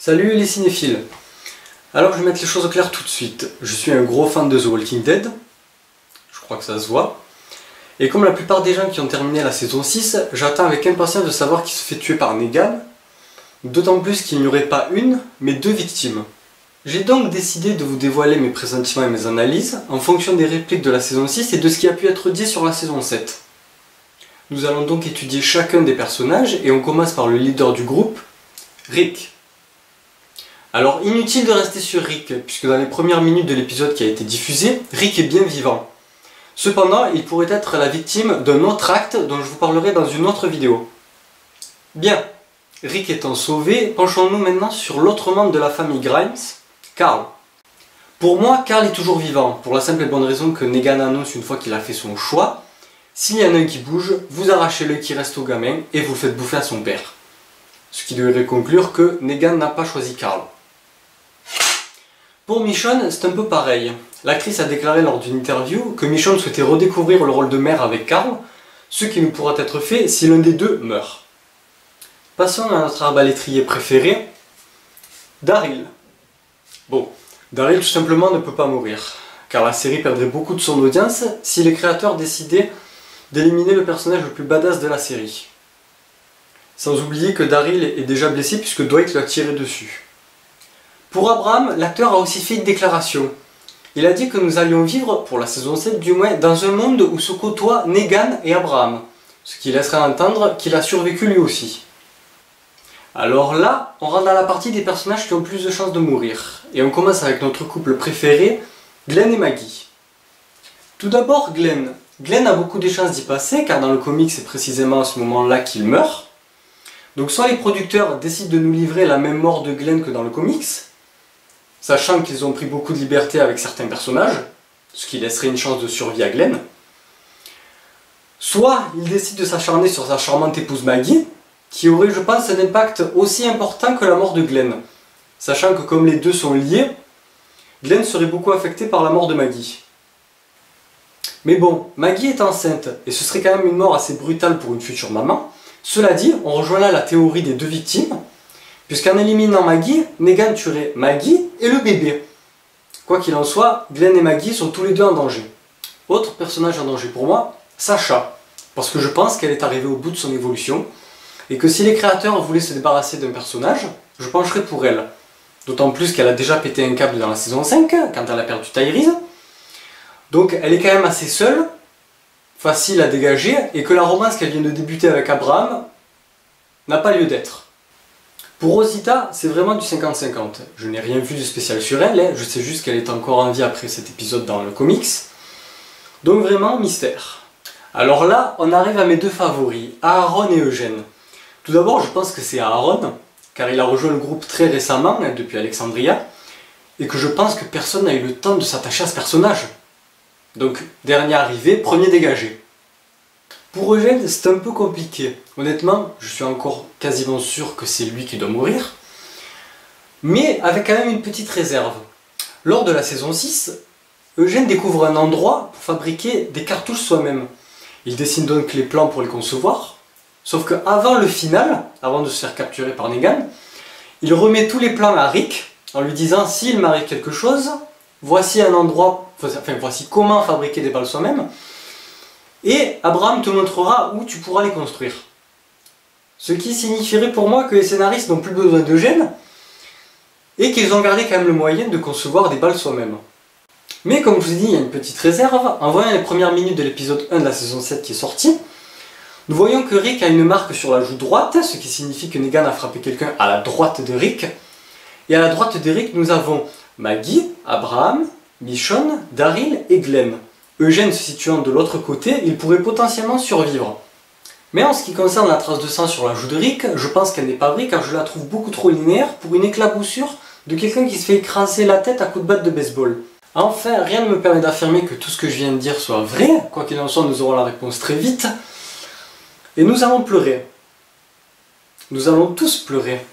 Salut les cinéphiles. Alors je vais mettre les choses au clair tout de suite. Je suis un gros fan de The Walking Dead. Je crois que ça se voit. Et comme la plupart des gens qui ont terminé la saison 6, j'attends avec impatience de savoir qui se fait tuer par Negan. D'autant plus qu'il n'y aurait pas une, mais deux victimes. J'ai donc décidé de vous dévoiler mes pressentiments et mes analyses en fonction des répliques de la saison 6 et de ce qui a pu être dit sur la saison 7. Nous allons donc étudier chacun des personnages et on commence par le leader du groupe, Rick. Alors inutile de rester sur Rick, puisque dans les premières minutes de l'épisode qui a été diffusé, Rick est bien vivant. Cependant, il pourrait être la victime d'un autre acte dont je vous parlerai dans une autre vidéo. Bien, Rick étant sauvé, penchons-nous maintenant sur l'autre membre de la famille Grimes, Carl. Pour moi, Carl est toujours vivant, pour la simple et bonne raison que Negan annonce une fois qu'il a fait son choix. S'il y en a un qui bouge, vous arrachez l'œil qui reste au gamin et vous le faites bouffer à son père. Ce qui devrait conclure que Negan n'a pas choisi Carl. Pour Michonne, c'est un peu pareil. L'actrice a déclaré lors d'une interview que Michonne souhaitait redécouvrir le rôle de mère avec Carl, ce qui ne pourra être fait si l'un des deux meurt. Passons à notre arbalétrier préféré, Daryl. Bon, Daryl tout simplement ne peut pas mourir, car la série perdrait beaucoup de son audience si les créateurs décidaient d'éliminer le personnage le plus badass de la série. Sans oublier que Daryl est déjà blessé puisque Dwight lui a tiré dessus. Pour Abraham, l'acteur a aussi fait une déclaration. Il a dit que nous allions vivre, pour la saison 7 du moins, dans un monde où se côtoient Negan et Abraham, ce qui laisserait entendre qu'il a survécu lui aussi. Alors là, on rentre dans la partie des personnages qui ont plus de chances de mourir, et on commence avec notre couple préféré, Glenn et Maggie. Tout d'abord, Glenn. Glenn a beaucoup de chances d'y passer, car dans le comic c'est précisément à ce moment-là qu'il meurt. Donc soit les producteurs décident de nous livrer la même mort de Glenn que dans le comics, sachant qu'ils ont pris beaucoup de liberté avec certains personnages, ce qui laisserait une chance de survie à Glenn. Soit ils décident de s'acharner sur sa charmante épouse Maggie, qui aurait, je pense, un impact aussi important que la mort de Glenn, sachant que comme les deux sont liés, Glenn serait beaucoup affecté par la mort de Maggie. Mais bon, Maggie est enceinte, et ce serait quand même une mort assez brutale pour une future maman. Cela dit, on rejoint là la théorie des deux victimes, puisqu'en éliminant Maggie, Negan tuerait Maggie et le bébé. Quoi qu'il en soit, Glenn et Maggie sont tous les deux en danger. Autre personnage en danger pour moi, Sasha, parce que je pense qu'elle est arrivée au bout de son évolution, et que si les créateurs voulaient se débarrasser d'un personnage, je pencherais pour elle. D'autant plus qu'elle a déjà pété un câble dans la saison 5, quand elle a perdu Tyrese. Donc elle est quand même assez seule, facile à dégager, et que la romance qu'elle vient de débuter avec Abraham n'a pas lieu d'être. Pour Rosita, c'est vraiment du 50-50. Je n'ai rien vu de spécial sur elle, je sais juste qu'elle est encore en vie après cet épisode dans le comics. Donc vraiment, mystère. Alors là, on arrive à mes deux favoris, Aaron et Eugène. Tout d'abord, je pense que c'est Aaron, car il a rejoint le groupe très récemment, depuis Alexandria, et que je pense que personne n'a eu le temps de s'attacher à ce personnage. Donc, dernier arrivé, premier dégagé. Pour Eugène, c'est un peu compliqué. Honnêtement, je suis encore quasiment sûr que c'est lui qui doit mourir. Mais avec quand même une petite réserve. Lors de la saison 6, Eugène découvre un endroit pour fabriquer des cartouches soi-même. Il dessine donc les plans pour les concevoir. Sauf qu'avant le final, avant de se faire capturer par Negan, il remet tous les plans à Rick en lui disant « S'il m'arrive quelque chose, voici un endroit, voici comment fabriquer des balles soi-même. Et Abraham te montrera où tu pourras les construire. » Ce qui signifierait pour moi que les scénaristes n'ont plus besoin d'Eugène et qu'ils ont gardé quand même le moyen de concevoir des balles soi-même. Mais comme je vous ai dit, il y a une petite réserve. En voyant les premières minutes de l'épisode 1 de la saison 7 qui est sorti, nous voyons que Rick a une marque sur la joue droite, ce qui signifie que Negan a frappé quelqu'un à la droite de Rick. Et à la droite de Rick, nous avons Maggie, Abraham, Michonne, Daryl et Glenn. Eugène se situant de l'autre côté, il pourrait potentiellement survivre. Mais en ce qui concerne la trace de sang sur la joue de Rick, je pense qu'elle n'est pas vraie car je la trouve beaucoup trop linéaire pour une éclaboussure de quelqu'un qui se fait écraser la tête à coups de batte de baseball. Enfin, rien ne me permet d'affirmer que tout ce que je viens de dire soit vrai, quoi qu'il en soit, nous aurons la réponse très vite. Et nous allons pleurer. Nous allons tous pleurer.